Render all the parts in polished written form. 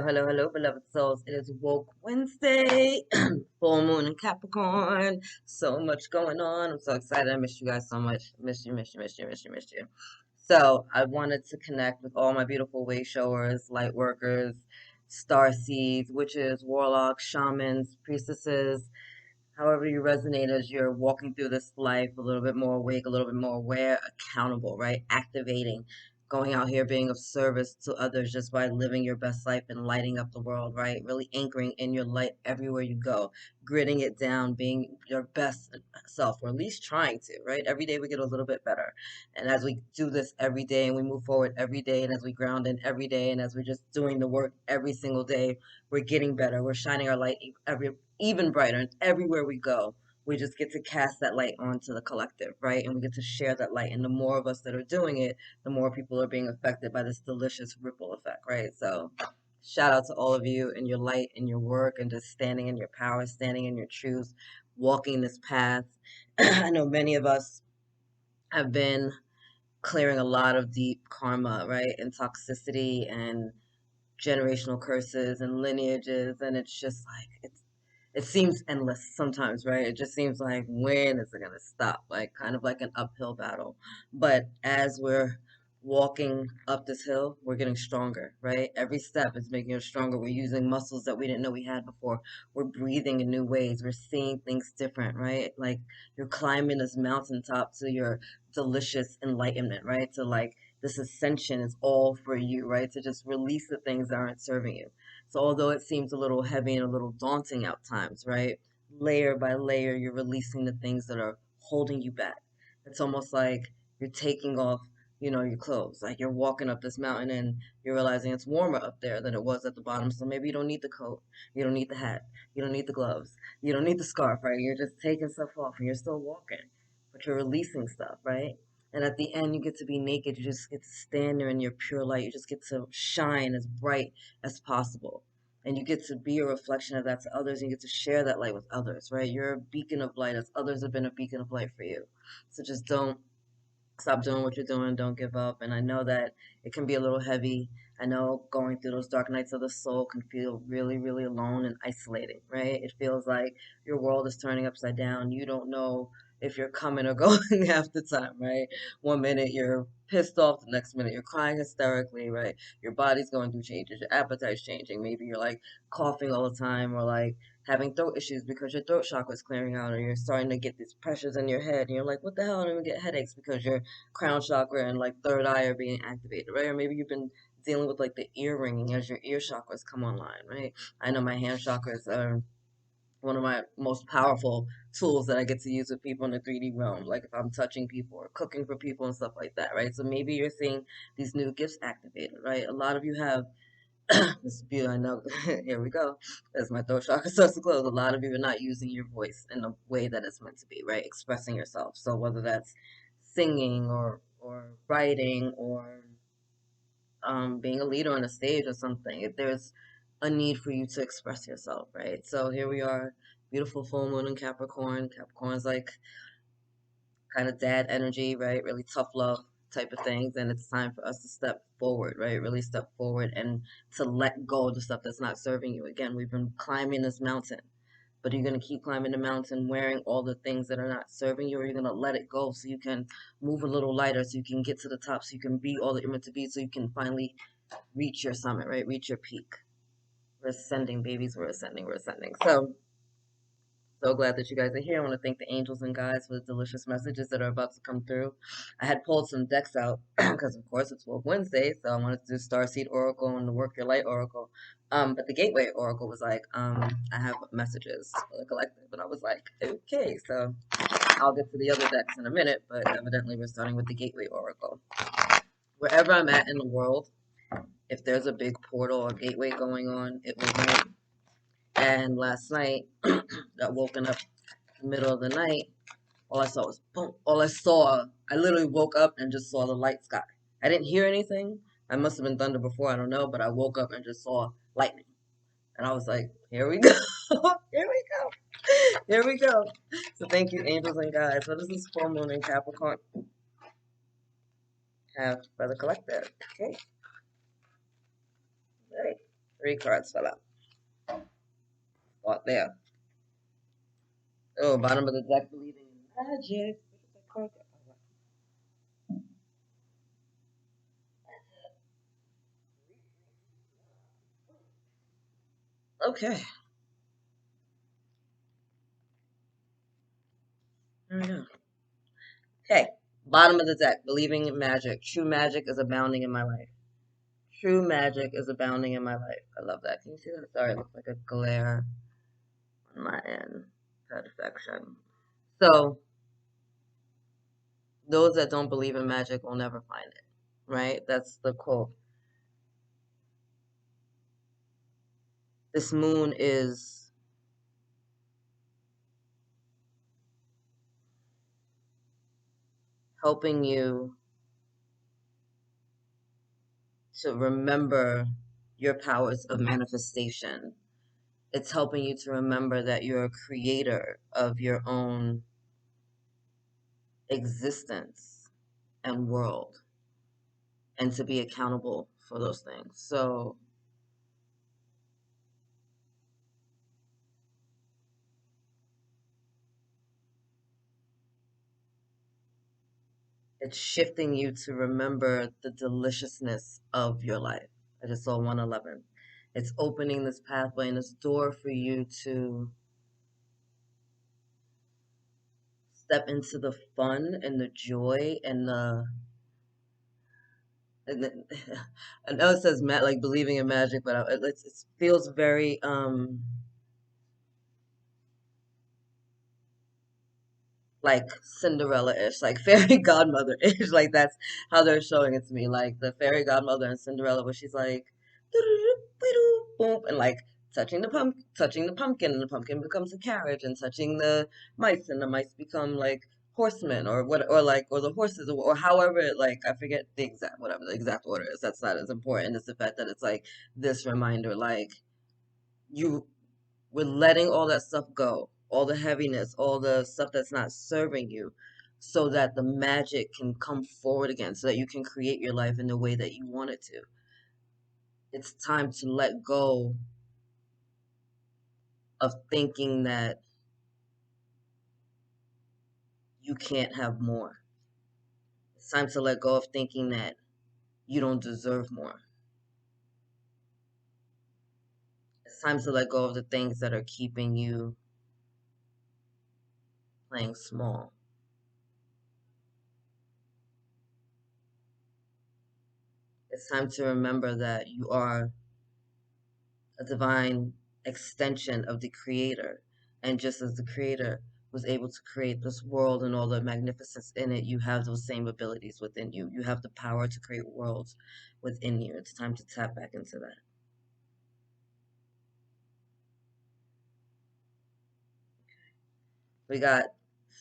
Hello, hello, hello, beloved souls. It is Woke Wednesday, full moon in Capricorn. So much going on. I'm so excited. I missed you guys so much. Miss you, miss you, miss you, miss you, miss you. So I wanted to connect with all my beautiful way showers, light workers, star seeds, witches, warlocks, shamans, priestesses, however you resonate as you're walking through this life a little bit more awake, a little bit more aware, accountable, right? Activating, going out here being of service to others just by living your best life and lighting up the world, right? Really anchoring in your light everywhere you go, gritting it down, being your best self, or at least trying to, right? Every day we get a little bit better. And as we do this every day and we move forward every day, and as we ground in every day, and as we're just doing the work every single day, we're getting better. We're shining our light even brighter. And everywhere we go, we just get to cast that light onto the collective, right? And we get to share that light. And the more of us that are doing it, the more people are being affected by this delicious ripple effect, right? So shout out to all of you and your light and your work and just standing in your power, standing in your truth, walking this path. I know many of us have been clearing a lot of deep karma, right? And toxicity and generational curses and lineages. And it's just like, it seems endless sometimes, right? It just seems like, when is it going to stop? Like, kind of like an uphill battle. But as we're walking up this hill, we're getting stronger, right? Every step is making us stronger. We're using muscles that we didn't know we had before. We're breathing in new ways. We're seeing things different, right? Like, you're climbing this mountaintop to your delicious enlightenment, right? To like, this ascension is all for you, right? To just release the things that aren't serving you. So although it seems a little heavy and a little daunting at times, right? Layer by layer, you're releasing the things that are holding you back. It's almost like you're taking off, your clothes. Like, you're walking up this mountain and you're realizing it's warmer up there than it was at the bottom. So maybe you don't need the coat. You don't need the hat. You don't need the gloves. You don't need the scarf, right? You're just taking stuff off and you're still walking, but you're releasing stuff, right? And at the end, you get to be naked. You just get to stand there in your pure light. You just get to shine as bright as possible. And you get to be a reflection of that to others, and you get to share that light with others, right? You're a beacon of light as others have been a beacon of light for you. So just don't stop doing what you're doing. Don't give up. And I know that it can be a little heavy. I know going through those dark nights of the soul can feel really, really alone and isolating, right? It feels like your world is turning upside down. You don't know if you're coming or going half the time, right? One minute you're pissed off, the next minute you're crying hysterically, right? Your body's going through changes, your appetite's changing. Maybe you're like coughing all the time, or like having throat issues because your throat chakra is clearing out, or you're starting to get these pressures in your head, and you're like, what the hell? I don't even get headaches because your crown chakra and like third eye are being activated, right? Or maybe you've been dealing with like the ear ringing as your ear chakras come online, right? I know my hand chakras are one of my most powerful tools that I get to use with people in the 3D realm, like if I'm touching people or cooking for people and stuff like that, right? So maybe you're seeing these new gifts activated, right? A lot of you have this is beautiful. I know. Here we go. As my throat chakra starts to close, a lot of you are not using your voice in the way that it's meant to be, right? Expressing yourself. So whether that's singing or writing or being a leader on a stage or something, if there's a need for you to express yourself, right? So here we are, beautiful full moon in Capricorn. Capricorn's like kind of dad energy, right? Really tough love type of things. And it's time for us to step forward, right? Really step forward and to let go of the stuff that's not serving you. Again, we've been climbing this mountain, but you're going to keep climbing the mountain wearing all the things that are not serving you, or you're going to let it go so you can move a little lighter, so you can get to the top, so you can be all that you're meant to be, so you can finally reach your summit, right? Reach your peak. We're ascending, babies. We're ascending. We're ascending. So glad that you guys are here. I want to thank the angels and guides for the delicious messages that are about to come through. I had pulled some decks out because, of course, it's Wolf Wednesday, so I wanted to do Starseed Oracle and the Work Your Light Oracle. But the Gateway Oracle was like, I have messages for the collective, and I was like, okay, so I'll get to the other decks in a minute, but evidently we're starting with the Gateway Oracle. Wherever I'm at in the world, if there's a big portal or gateway going on, it will ring. And last night, got woken up in the middle of the night. All I saw was boom. I literally woke up and just saw the light sky. I didn't hear anything. I must have been thunder before, I don't know, but I woke up and just saw lightning. And I was like, here we go. Here we go. Here we go. So thank you, angels and guides. What does this full moon in Capricorn have for the collective? Okay. All right. Three cards fell out. What there? Oh, bottom of the deck, believing in magic. Okay, there we go. Okay, bottom of the deck, believing in magic. True magic is abounding in my life. True magic is abounding in my life. I love that. Can you see that? Sorry, it looks like a glare on my end. Perfection. So, those that don't believe in magic will never find it, right? That's the quote. This moon is helping you to remember your powers of manifestation. It's helping you to remember that you're a creator of your own existence and world, and to be accountable for those things. So it's shifting you to remember the deliciousness of your life. I just saw 111. It's opening this pathway and this door for you to step into the fun and the joy and the and the, I know it says like believing in magic, but it feels very like Cinderella-ish, like fairy godmother-ish. Like that's how they're showing it to me. Like the fairy godmother in Cinderella, where she's like, boom, and like touching the pumpkin, and the pumpkin becomes a carriage, and touching the mice, and the mice become like horsemen, or what, or like, or the horses, or however, like I forget the exact whatever the exact order is. That's not as important. It's the fact that it's like this reminder, like you we're letting all that stuff go, all the heaviness, all the stuff that's not serving you, so that the magic can come forward again, so that you can create your life in the way that you want it to. It's time to let go of thinking that you can't have more. It's time to let go of thinking that you don't deserve more. It's time to let go of the things that are keeping you playing small. It's time to remember that you are a divine extension of the creator. And just as the creator was able to create this world and all the magnificence in it, you have those same abilities within you. You have the power to create worlds within you. It's time to tap back into that. We got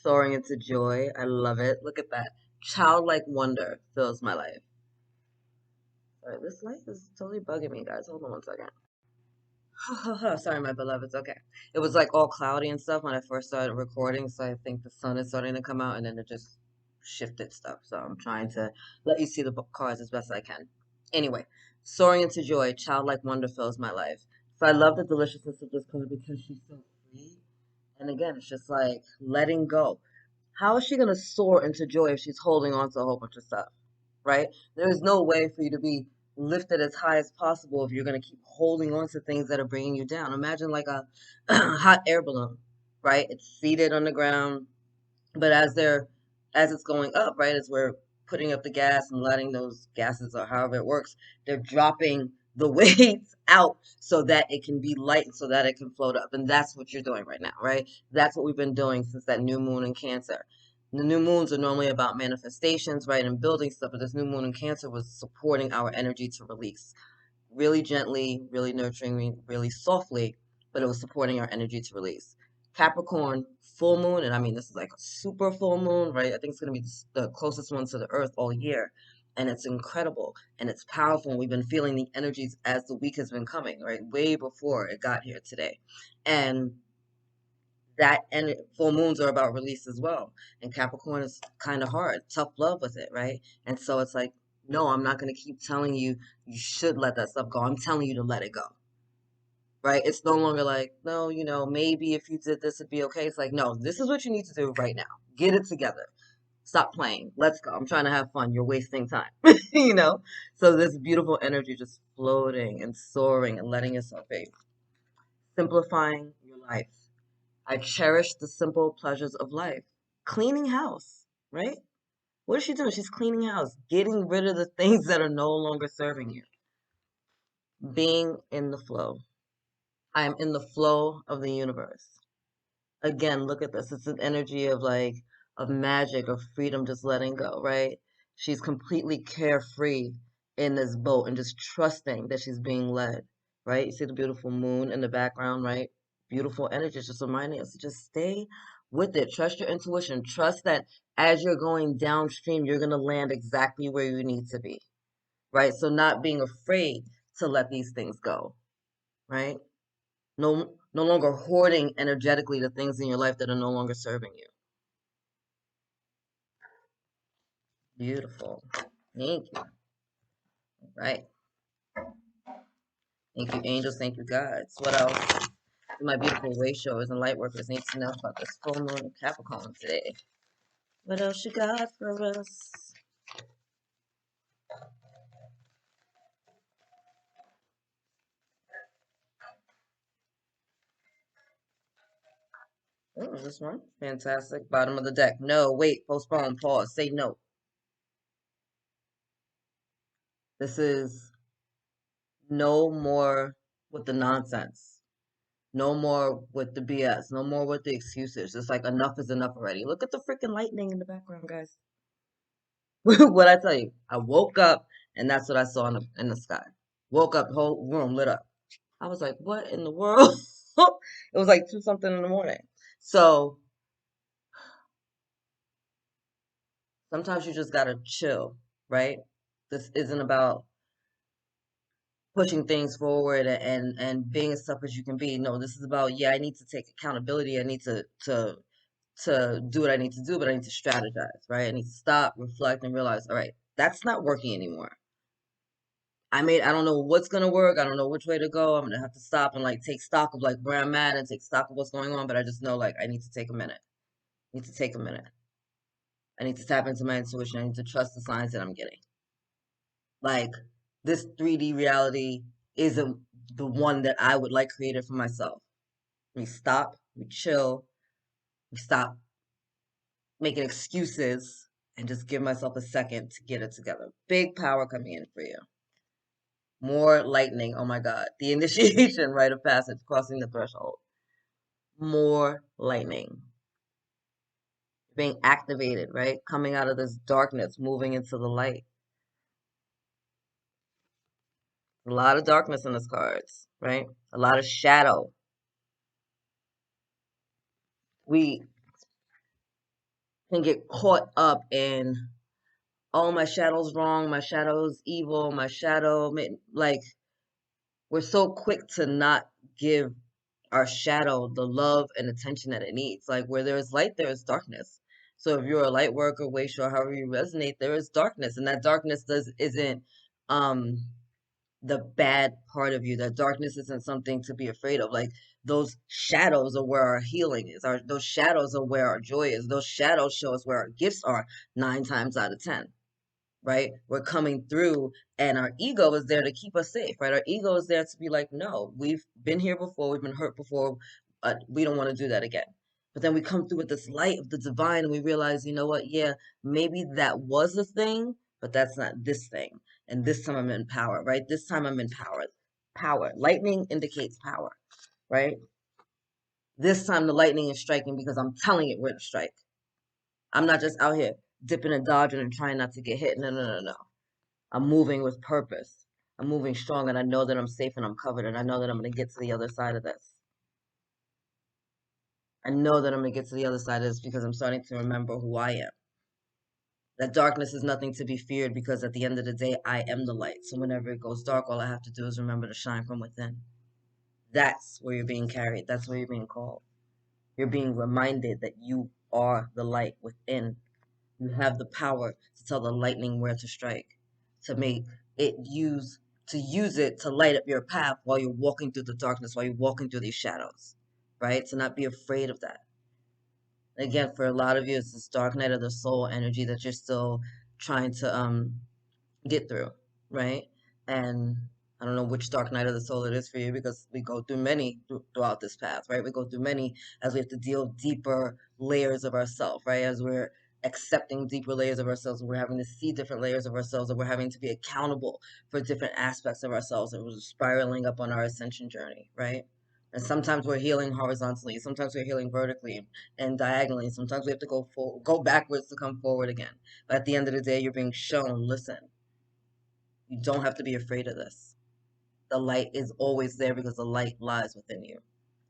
soaring into joy. I love it. Look at that. Childlike wonder fills my life. Sorry, this light is totally bugging me, guys. Hold on one second. Sorry, my beloveds. Okay. It was like all cloudy and stuff when I first started recording, so I think the sun is starting to come out and then it just shifted stuff. So I'm trying to let you see the cards as best I can. Anyway, soaring into joy, childlike wonder fills my life. So I love the deliciousness of this card because she's so free. And again, it's just like letting go. How is she going to soar into joy if she's holding on to a whole bunch of stuff? Right? There is no way for you to be lifted as high as possible if you're going to keep holding on to things that are bringing you down. Imagine like a hot air balloon, right? It's seated on the ground, but as it's going up, right, as we're putting up the gas and letting those gases or however it works, they're dropping the weights out so that it can be light and so that it can float up. And that's what you're doing right now, right? That's what we've been doing since that new moon in Cancer. The new moons are normally about manifestations, right, and building stuff, but this new moon in Cancer was supporting our energy to release really gently, really nurturing, really softly, but it was supporting our energy to release. Capricorn, full moon, and I mean, this is like a super full moon, right? I think it's going to be the closest one to the earth all year. And it's incredible and it's powerful. And we've been feeling the energies as the week has been coming, right? Way before it got here today. And that and full moons are about release as well. And Capricorn is kind of hard, tough love with it, right? And so it's like, no, I'm not going to keep telling you you should let that stuff go. I'm telling you to let it go. right? It's no longer like, no, maybe if you did this, it'd be okay. It's like, no, this is what you need to do right now. Get it together. Stop playing. Let's go. I'm trying to have fun. You're wasting time. you know? So this beautiful energy just floating and soaring and letting yourself be. Simplifying your life. I cherish the simple pleasures of life. Cleaning house, right? What is she doing? She's cleaning house, getting rid of the things that are no longer serving you. Being in the flow. I am in the flow of the universe. Again, look at this. It's an energy of of magic, of freedom, just letting go, right? She's completely carefree in this boat and just trusting that she's being led, right? You see the beautiful moon in the background, right? Beautiful energy, just reminding us to just stay with it. Trust your intuition. Trust that as you're going downstream, you're going to land exactly where you need to be, right? So not being afraid to let these things go, right? No longer hoarding energetically the things in your life that are no longer serving you. Beautiful. Thank you. Right. Thank you, angels. Thank you, gods. What else do my beautiful ratios and light workers need to know about this full moon in Capricorn today? What else you got for us? Oh, this one. Fantastic. Bottom of the deck. No, wait, postpone, pause, say no. This is no more with the nonsense. No more with the BS. No more with the excuses. It's like enough is enough already. Look at the freaking lightning in the background, guys. What I tell you, I woke up and that's what I saw in the sky. Woke up, the whole room lit up. I was like, what in the world? It was like 2 something in the morning. So sometimes you just gotta chill, right? This isn't about pushing things forward and being as tough as you can be. No, this is about, yeah, I need to take accountability. I need to do what I need to do, but I need to strategize, right? I need to stop, reflect, and realize, all right, that's not working anymore. I don't know what's gonna work. I don't know which way to go. I'm gonna have to stop and take stock of where I'm at and take stock of what's going on. But I just know I need to take a minute. I need to take a minute. I need to tap into my intuition. I need to trust the signs that I'm getting. Like this 3D reality isn't the one that I would created for myself. We stop, we chill, we stop making excuses and just give myself a second to get it together. Big power coming in for you. More lightning. Oh my God. The initiation, rite of passage, crossing the threshold. More lightning. Being activated, right? Coming out of this darkness, moving into the light. A lot of darkness in this cards, right? A lot of shadow. We can get caught up in, oh, my shadow's wrong, my shadow's evil, my shadow, we're so quick to not give our shadow the love and attention that it needs. Like where there is light, there is darkness. So if you're a light worker, Wayshaw, however you resonate, there is darkness, and that darkness isn't um the bad part of you. That darkness isn't something to be afraid of. Like those shadows are where our healing is. Those shadows are where our joy is. Those shadows show us where our gifts are 9 times out of 10. Right? We're coming through, and our ego is there to keep us safe, right? Our ego is there to be like, no, we've been here before, we've been hurt before, we don't want to do that again. But then we come through with this light of the divine, and we realize, you know what? Yeah, maybe that was a thing, but that's not this thing. And this time I'm in power, right? This time I'm in power. Power. Lightning indicates power, right? This time the lightning is striking because I'm telling it where to strike. I'm not just out here dipping and dodging and trying not to get hit. No, no, no, no. I'm moving with purpose. I'm moving strong, and I know that I'm safe and I'm covered, and I know that I'm going to get to the other side of this. I know that I'm going to get to the other side of this because I'm starting to remember who I am. That darkness is nothing to be feared because at the end of the day, I am the light. So whenever it goes dark, all I have to do is remember to shine from within. That's where you're being carried. That's where you're being called. You're being reminded that you are the light within. You have the power to tell the lightning where to strike, to make it use to use it to light up your path while you're walking through the darkness, while you're walking through these shadows, right? To not be afraid of that. Again, for a lot of you, it's this dark night of the soul energy that you're still trying to get through, right? And I don't know which dark night of the soul it is for you, because we go through many throughout this path, right? We go through many as we have to deal deeper layers of ourselves, right? As we're accepting deeper layers of ourselves, we're having to see different layers of ourselves, and we're having to be accountable for different aspects of ourselves, and we're spiraling up on our ascension journey, right? And sometimes we're healing horizontally, sometimes we're healing vertically and diagonally. Sometimes we have to go backwards to come forward again. But at the end of the day, you're being shown, listen, you don't have to be afraid of this. The light is always there because the light lies within you.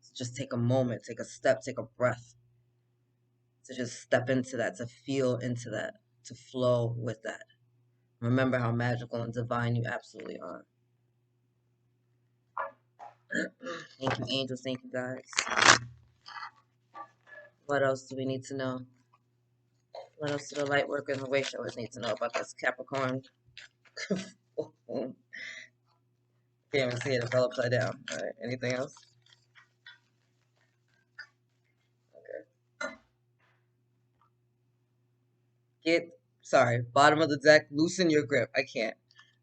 So just take a moment, take a step, take a breath to just step into that, to feel into that, to flow with that. Remember how magical and divine you absolutely are. Thank you, angels. Thank you, guys. What else do we need to know? What else do the light worker and the way showers need to know about this Capricorn? Can't even see it. It fell upside down. All right. Anything else? Okay. Bottom of the deck. Loosen your grip. I can't.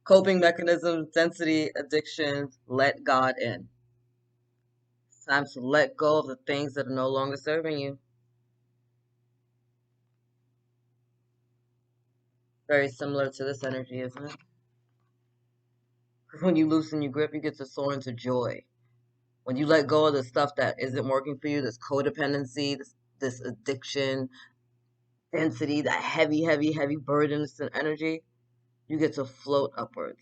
Coping mechanisms, density, addictions. Let God in. It's time to let go of the things that are no longer serving you. Very similar to this energy, isn't it? Because when you loosen your grip, you get to soar into joy. When you let go of the stuff that isn't working for you, this codependency, this addiction, density, that heavy, heavy, heavy burdensome energy, you get to float upwards.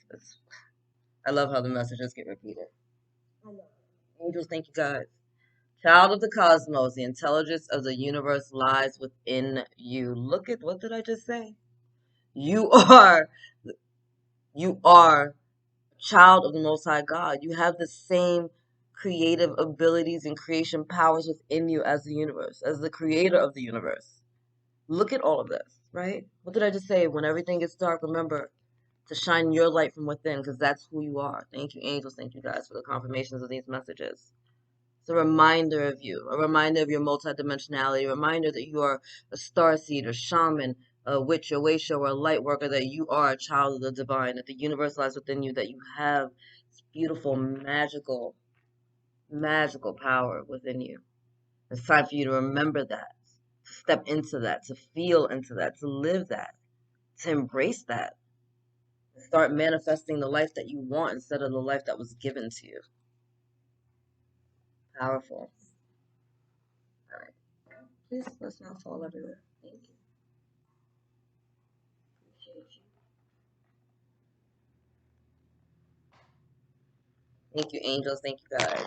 I love how the messages get repeated. I love it. Angels, thank you, guys. Child of the cosmos, the intelligence of the universe lies within you. Look at, what did I just say? You are a child of the Most High God. You have the same creative abilities and creation powers within you as the universe, as the creator of the universe. Look at all of this, right? What did I just say? When everything gets dark, remember to shine your light from within, because that's who you are. Thank you, angels. Thank you, guys, for the confirmations of these messages. It's a reminder of you, a reminder of your multidimensionality, a reminder that you are a starseed, a shaman, a witch, a way shower, a light worker, that you are a child of the divine, that the universe lies within you, that you have this beautiful, magical, magical power within you. It's time for you to remember that, to step into that, to feel into that, to live that, to embrace that. Start manifesting the life that you want instead of the life that was given to you. Powerful. All right. Please, let's not fall everywhere. Thank you. Appreciate you. Thank you, angels. Thank you, guys.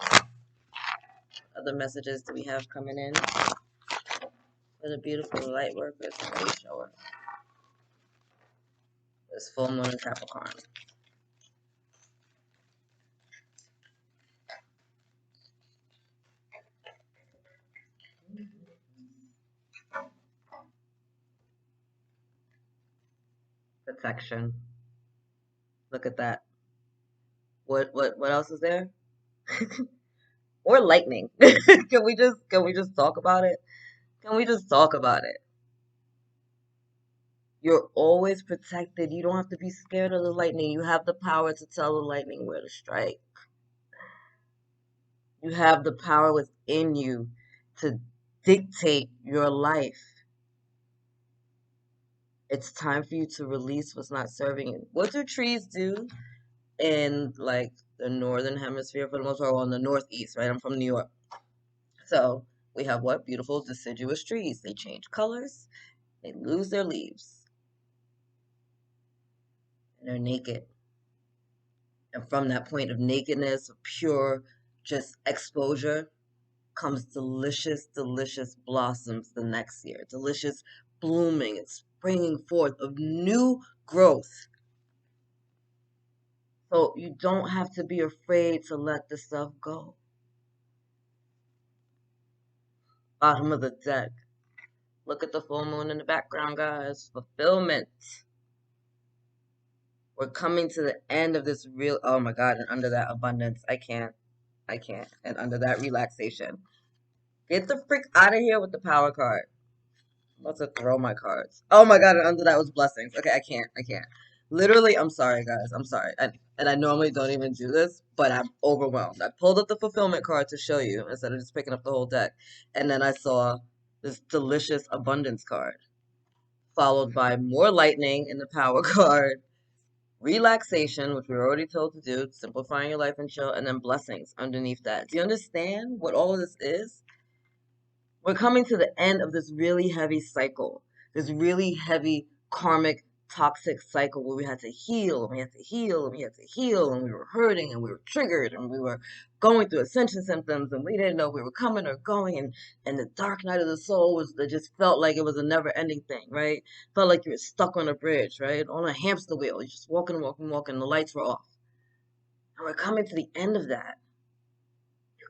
Other messages that we have coming in for the beautiful light workers and light shower. This full moon in Capricorn. Protection. Look at that. What else is there? Or lightning. Can we just talk about it? Can we just talk about it? You're always protected. You don't have to be scared of the lightning. You have the power to tell the lightning where to strike. You have the power within you to dictate your life. It's time for you to release what's not serving you. What do trees do in like the northern hemisphere for the most part, or on the northeast, right? I'm from New York. So we have what? Beautiful deciduous trees. They change colors, they lose their leaves, and they're naked. And from that point of nakedness, of pure just exposure, comes delicious, delicious blossoms the next year. Delicious blooming and springing forth of new growth. So you don't have to be afraid to let this stuff go. Bottom of the deck. Look at the full moon in the background, guys. Fulfillment. We're coming to the end of this real, oh my God, and under that abundance, I can't. And under that relaxation. Get the frick out of here with the power card. I'm about to throw my cards. Oh my God, and under that was blessings. Okay, I can't. Literally, I'm sorry, guys. I'm sorry. And I normally don't even do this, but I'm overwhelmed. I pulled up the fulfillment card to show you instead of just picking up the whole deck. And then I saw this delicious abundance card, followed by more lightning in the power card, relaxation, which we were already told to do, simplifying your life and chill, and then blessings underneath that. Do you understand what all of this is? We're coming to the end of this really heavy cycle, this really heavy karmic toxic cycle where we had to heal and we had to heal and we had to heal and we were hurting and we were triggered and we were going through ascension symptoms and we didn't know if we were coming or going, and the dark night of the soul was that just felt like it was a never ending thing, right? Felt like you were stuck on a bridge, right? On a hamster wheel. You're just walking, the lights were off. And we're coming to the end of that.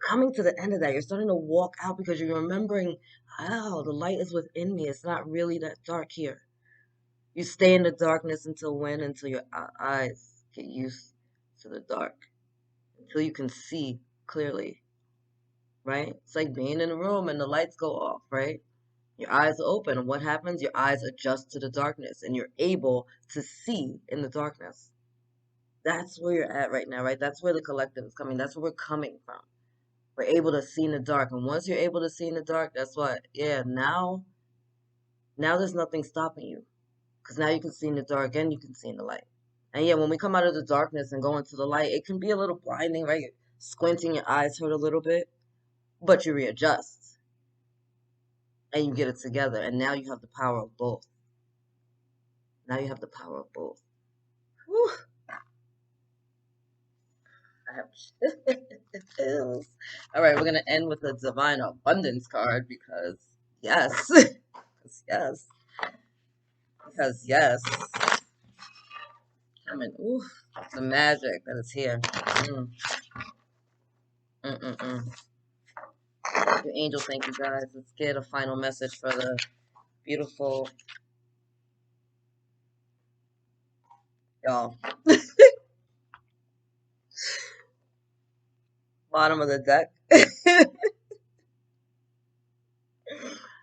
Coming to the end of that, you're starting to walk out because you're remembering, oh, the light is within me. It's not really that dark here. You stay in the darkness until when? Until your eyes get used to the dark, until you can see clearly, right? It's like being in a room and the lights go off, right? Your eyes are open, and what happens? Your eyes adjust to the darkness, and you're able to see in the darkness. That's where you're at right now, right? That's where the collective is coming. That's where we're coming from. We're able to see in the dark. And once you're able to see in the dark, that's what, yeah, now there's nothing stopping you. Because now you can see in the dark and you can see in the light. And yeah, when we come out of the darkness and go into the light, it can be a little blinding, right? Squinting, your eyes hurt a little bit, but you readjust and you get it together. And now you have the power of both. Now you have the power of both. Whew. I have chills. All right, we're going to end with the Divine Abundance card because, yes. Yes. Because, yes. I mean, ooh, the magic that is here. The angel, thank you guys. Let's get a final message for the beautiful y'all. Bottom of the deck.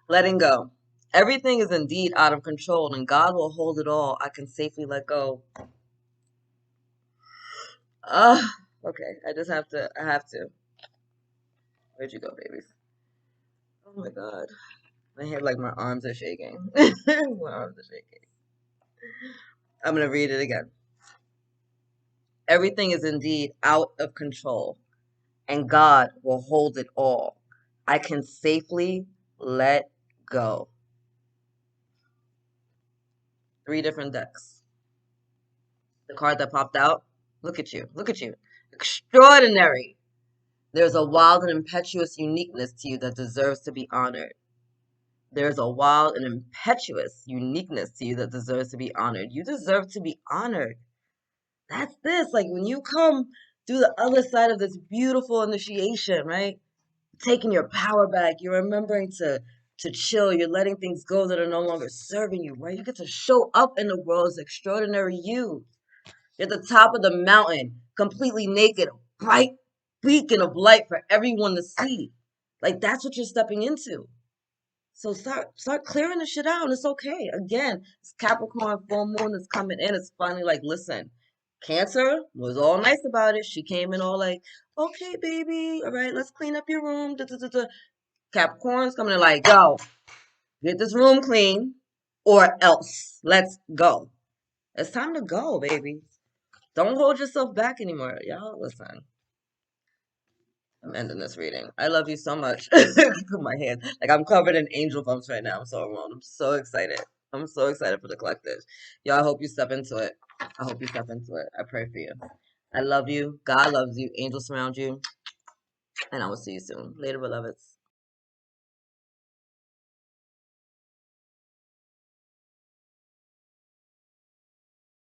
Letting go. Everything is indeed out of control, and God will hold it all. I can safely let go. Okay. I have to. Where'd you go, babies? Oh my God. My head, like my arms are shaking. My arms are shaking. I'm going to read it again. Everything is indeed out of control, and God will hold it all. I can safely let go. 3 different decks. The card that popped out, look at you. Extraordinary. There's a wild and impetuous uniqueness to you that deserves to be honored. There's a wild and impetuous uniqueness to you that deserves to be honored. You deserve to be honored. That's this. Like when you come through the other side of this beautiful initiation, right? Taking your power back. You're remembering to chill. You're letting things go that are no longer serving you, right? You get to show up in the world as extraordinary you. You're at the top of the mountain, completely naked, a bright beacon of light for everyone to see. Like that's what you're stepping into. So start clearing the shit out, and it's okay. Again, it's Capricorn full moon is coming in. It's finally like, listen, Cancer was all nice about it. She came in all like, okay, baby, all right, let's clean up your room. Da, da, da, da. Capricorn's coming in like, yo, get this room clean, or else let's go. It's time to go, baby. Don't hold yourself back anymore, y'all. Listen. I'm ending this reading. I love you so much. Put my hand. Like I'm covered in angel bumps right now. I'm so overwhelmed. I'm so excited. I'm so excited for the collective. Y'all, I hope you step into it. I hope you step into it. I pray for you. I love you. God loves you. Angels surround you. And I will see you soon. Later, beloveds.